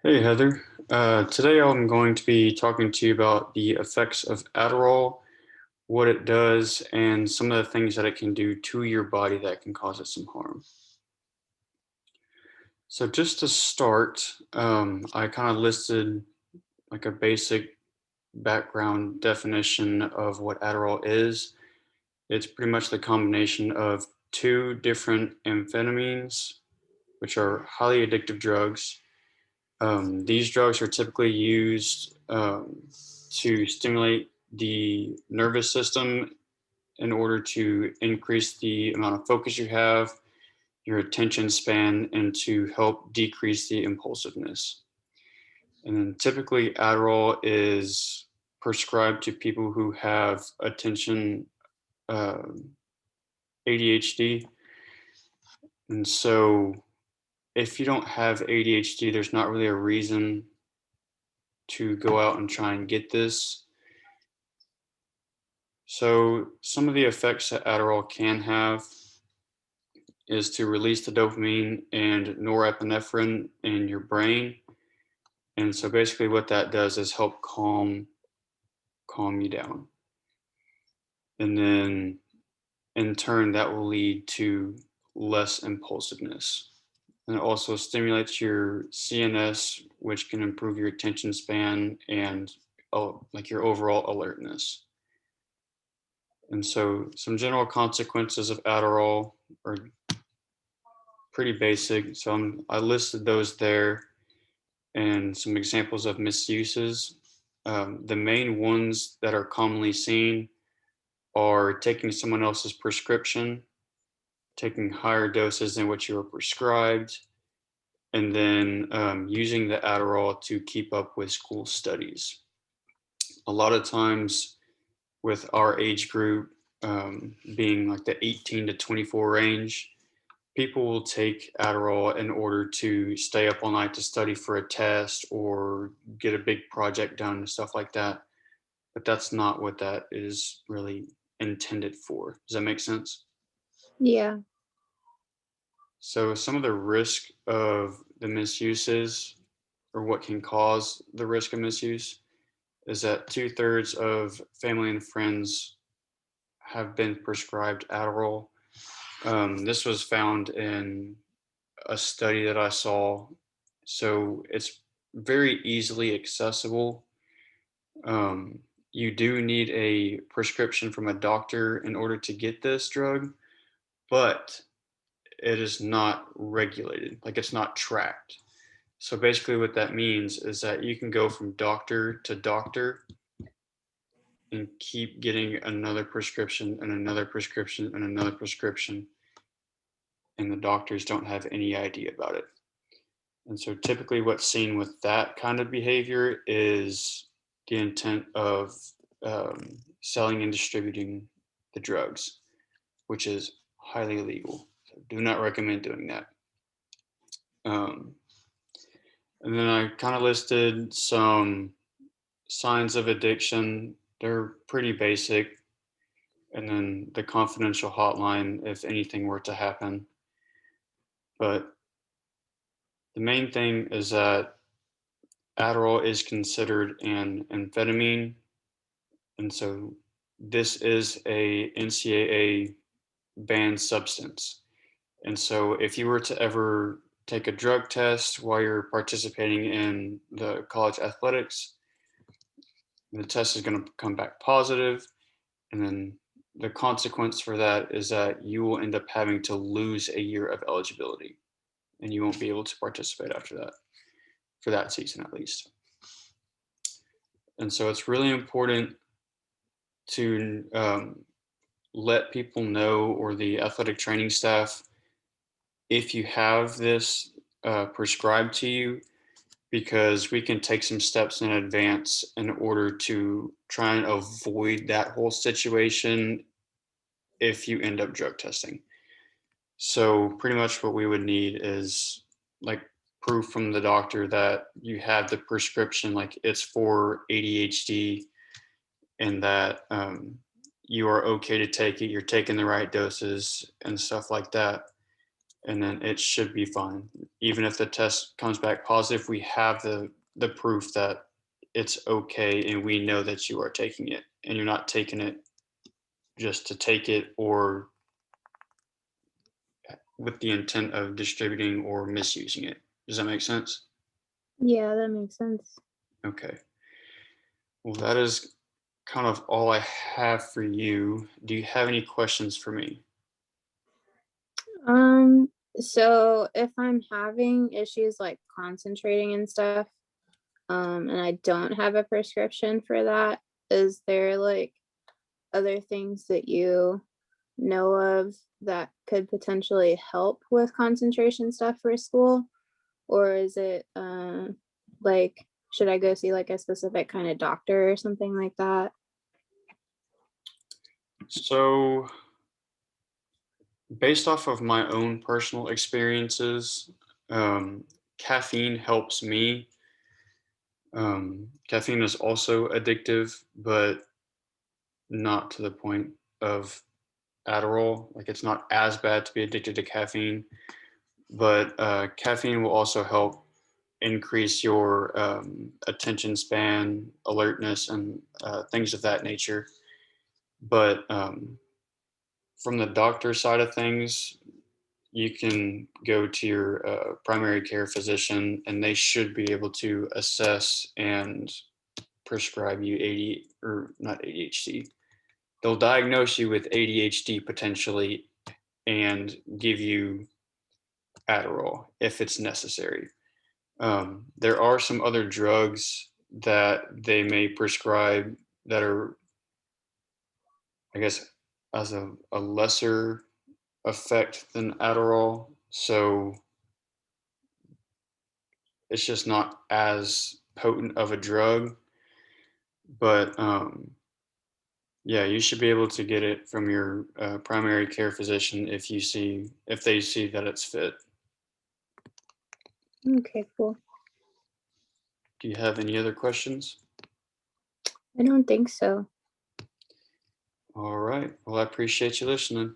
Hey Heather, today I'm going to be talking to you about the effects of Adderall, what it does, and some of the things that it can do to your body that can cause it some harm. So just to start, I kind of listed like a basic background definition of what Adderall is. It's pretty much the combination of two different amphetamines, which are highly addictive drugs. These drugs are typically used to stimulate the nervous system in order to increase the amount of focus you have, your attention span, and to help decrease the impulsiveness. And then typically, Adderall is prescribed to people who have attention uh, ADHD. And so, if you don't have ADHD, there's not really a reason to go out and try and get this. So, some of the effects that Adderall can have is to release the dopamine and norepinephrine in your brain. And so basically what that does is help calm you down. And then in turn that will lead to less impulsiveness. And it also stimulates your CNS, which can improve your attention span and like your overall alertness. And so some general consequences of Adderall are pretty basic. So I listed those there and some examples of misuses. The main ones that are commonly seen are taking someone else's prescription, taking higher doses than what you were prescribed, and then using the Adderall to keep up with school studies. A lot of times with our age group being like the 18 to 24 range, people will take Adderall in order to stay up all night to study for a test or get a big project done and stuff like that. But that's not what that is really intended for. Does that make sense? Yeah. So, some of the risk of the misuses or what can cause the risk of misuse is that two-thirds of family and friends have been prescribed Adderall. This was found in a study that I saw. So it's very easily accessible. You do need a prescription from a doctor in order to get this drug, but it is not regulated, like it's not tracked. So basically, what that means is that you can go from doctor to doctor and keep getting another prescription and another prescription and another prescription, and the doctors don't have any idea about it. And so typically what's seen with that kind of behavior is the intent of selling and distributing the drugs, which is highly illegal. So do not recommend doing that. Um, and then I kind of listed some signs of addiction. They're pretty basic. And then the confidential hotline if anything were to happen. But the main thing is that Adderall is considered an amphetamine. And so this is a NCAA banned substance. And so if you were to ever take a drug test while you're participating in the college athletics, the test is going to come back positive, and then the consequence for that is that you will end up having to lose a year of eligibility and you won't be able to participate after that, for that season at least. And so it's really important to let people know, or the athletic training staff, if you have this prescribed to you, because we can take some steps in advance in order to try and avoid that whole situation if you end up drug testing. So, pretty much what we would need is like proof from the doctor that you have the prescription, like it's for ADHD, and that you are okay to take it, you're taking the right doses and stuff like that. and then it should be fine. Even if the test comes back positive, we have the proof that it's okay and we know that you are taking it and you're not taking it just to take it or with the intent of distributing or misusing it. Does that make sense? Yeah, that makes sense. Okay. Well, that is kind of all I have for you. Do you have any questions for me? So if I'm having issues like concentrating and stuff, and I don't have a prescription for that, is there like other things that you know of that could potentially help with concentration stuff for school? Or is it like should I go see like a specific kind of doctor or something like that? So, based off of my own personal experiences, um, caffeine helps me. Caffeine is also addictive, but not to the point of Adderall. Like, it's not as bad to be addicted to caffeine, but caffeine will also help increase your attention span, alertness, and things of that nature. But from the doctor side of things, you can go to your primary care physician, and they should be able to assess and prescribe you AD or not ADHD. They'll diagnose you with ADHD potentially and give you Adderall if it's necessary. There are some other drugs that they may prescribe that are, I guess, as a lesser effect than Adderall. So it's just not as potent of a drug. But yeah, you should be able to get it from your primary care physician if they see that it's fit. Okay, cool. Do you have any other questions? I don't think so. All right. Well, I appreciate you listening.